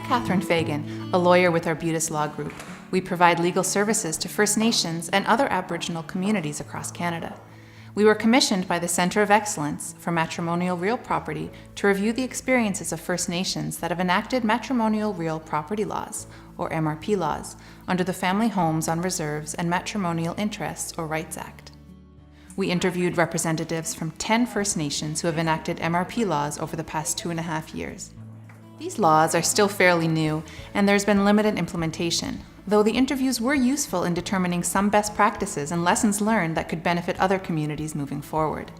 Catherine Fagan, a lawyer with Arbutus Law Group. We provide legal services to First Nations and other Aboriginal communities across Canada. We were commissioned by the Centre of Excellence for Matrimonial Real Property to review the experiences of First Nations that have enacted matrimonial real property laws, or MRP laws, under the Family Homes on Reserves and Matrimonial Interests, or Rights Act. We interviewed representatives from 10 First Nations who have enacted MRP laws over the past 2.5 years. These laws are still fairly new, and there's been limited implementation, though the interviews were useful in determining some best practices and lessons learned that could benefit other communities moving forward.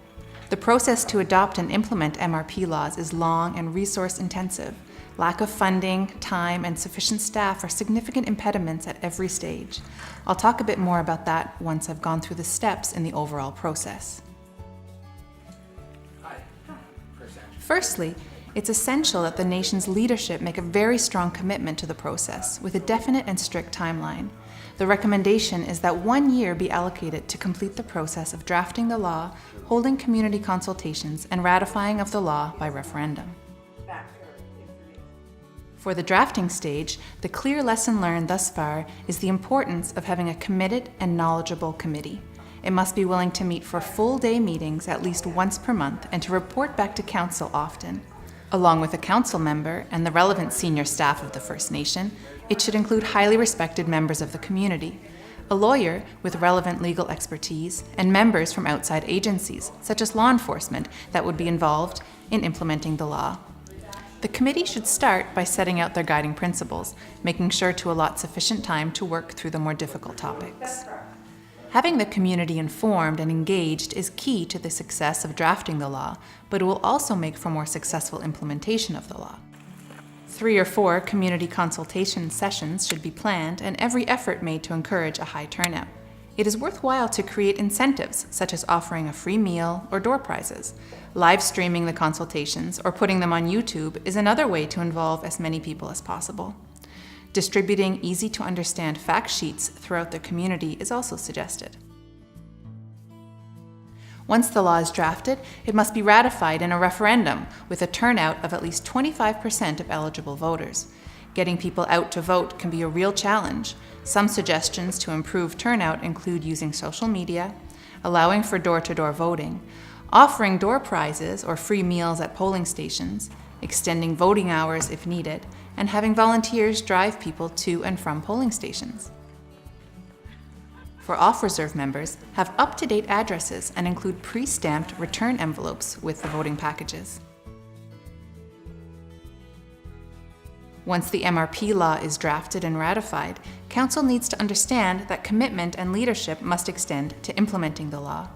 The process to adopt and implement MRP laws is long and resource-intensive. Lack of funding, time, and sufficient staff are significant impediments at every stage. I'll talk a bit more about that once I've gone through the steps in the overall process. Firstly, it's essential that the nation's leadership make a very strong commitment to the process, with a definite and strict timeline. The recommendation is that 1 year be allocated to complete the process of drafting the law, holding community consultations, and ratifying of the law by referendum. For the drafting stage, the clear lesson learned thus far is the importance of having a committed and knowledgeable committee. It must be willing to meet for full-day meetings at least once per month and to report back to Council often. Along with a council member and the relevant senior staff of the First Nation, it should include highly respected members of the community, a lawyer with relevant legal expertise, and members from outside agencies, such as law enforcement, that would be involved in implementing the law. The committee should start by setting out their guiding principles, making sure to allot sufficient time to work through the more difficult topics. Having the community informed and engaged is key to the success of drafting the law, but it will also make for more successful implementation of the law. 3 or 4 community consultation sessions should be planned and every effort made to encourage a high turnout. It is worthwhile to create incentives, such as offering a free meal or door prizes. Live streaming the consultations or putting them on YouTube is another way to involve as many people as possible. Distributing easy-to-understand fact sheets throughout the community is also suggested. Once the law is drafted, it must be ratified in a referendum with a turnout of at least 25% of eligible voters. Getting people out to vote can be a real challenge. Some suggestions to improve turnout include using social media, allowing for door-to-door voting, offering door prizes or free meals at polling stations, extending voting hours if needed, and having volunteers drive people to and from polling stations. For off-reserve members, have up-to-date addresses and include pre-stamped return envelopes with the voting packages. Once the MRP law is drafted and ratified, Council needs to understand that commitment and leadership must extend to implementing the law.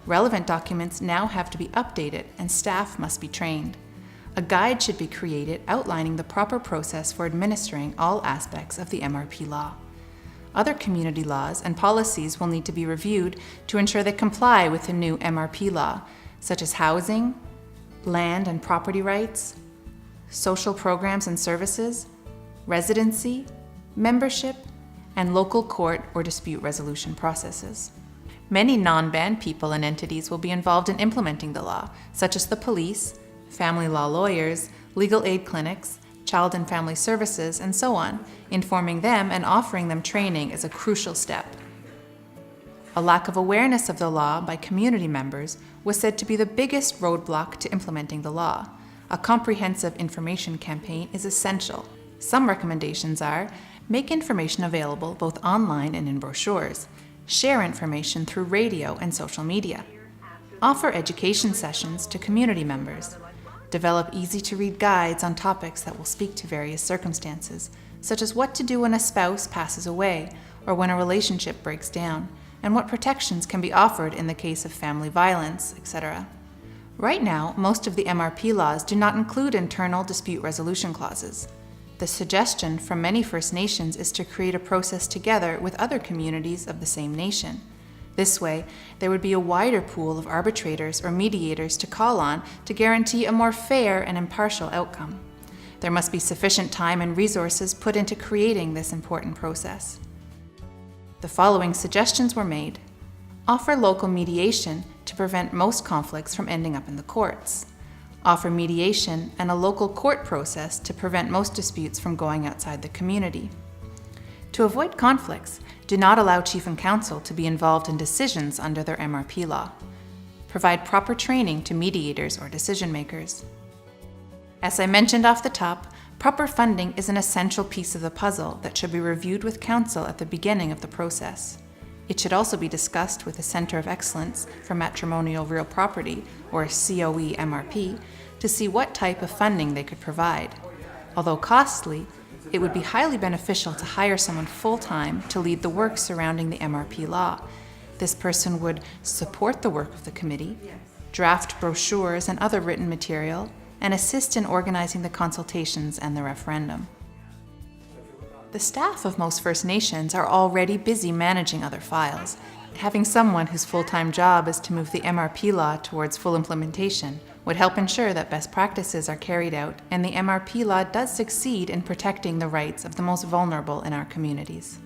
Relevant documents now have to be updated and staff must be trained. A guide should be created outlining the proper process for administering all aspects of the MRP law. Other community laws and policies will need to be reviewed to ensure they comply with the new MRP law, such as housing, land and property rights, social programs and services, residency, membership, and local court or dispute resolution processes. Many non-band people and entities will be involved in implementing the law, such as the police, family law lawyers, legal aid clinics, child and family services, and so on. Informing them and offering them training is a crucial step. A lack of awareness of the law by community members was said to be the biggest roadblock to implementing the law. A comprehensive information campaign is essential. Some recommendations are: make information available both online and in brochures, share information through radio and social media, offer education sessions to community members, develop easy-to-read guides on topics that will speak to various circumstances, such as what to do when a spouse passes away or when a relationship breaks down, and what protections can be offered in the case of family violence, etc. Right now, most of the MRP laws do not include internal dispute resolution clauses. The suggestion from many First Nations is to create a process together with other communities of the same nation. This way, there would be a wider pool of arbitrators or mediators to call on to guarantee a more fair and impartial outcome. There must be sufficient time and resources put into creating this important process. The following suggestions were made. Offer local mediation to prevent most conflicts from ending up in the courts. offer mediation and a local court process to prevent most disputes from going outside the community. To avoid conflicts, do not allow chief and counsel to be involved in decisions under their MRP law. Provide proper training to mediators or decision makers. As I mentioned off the top, proper funding is an essential piece of the puzzle that should be reviewed with counsel at the beginning of the process. It should also be discussed with the Center of Excellence for Matrimonial Real Property, or COEMRP, to see what type of funding they could provide. Although costly, it would be highly beneficial to hire someone full-time to lead the work surrounding the MRP law. This person would support the work of the committee, draft brochures and other written material, and assist in organizing the consultations and the referendum. The staff of most First Nations are already busy managing other files. Having someone whose full-time job is to move the MRP law towards full implementation would help ensure that best practices are carried out and the MRP law does succeed in protecting the rights of the most vulnerable in our communities.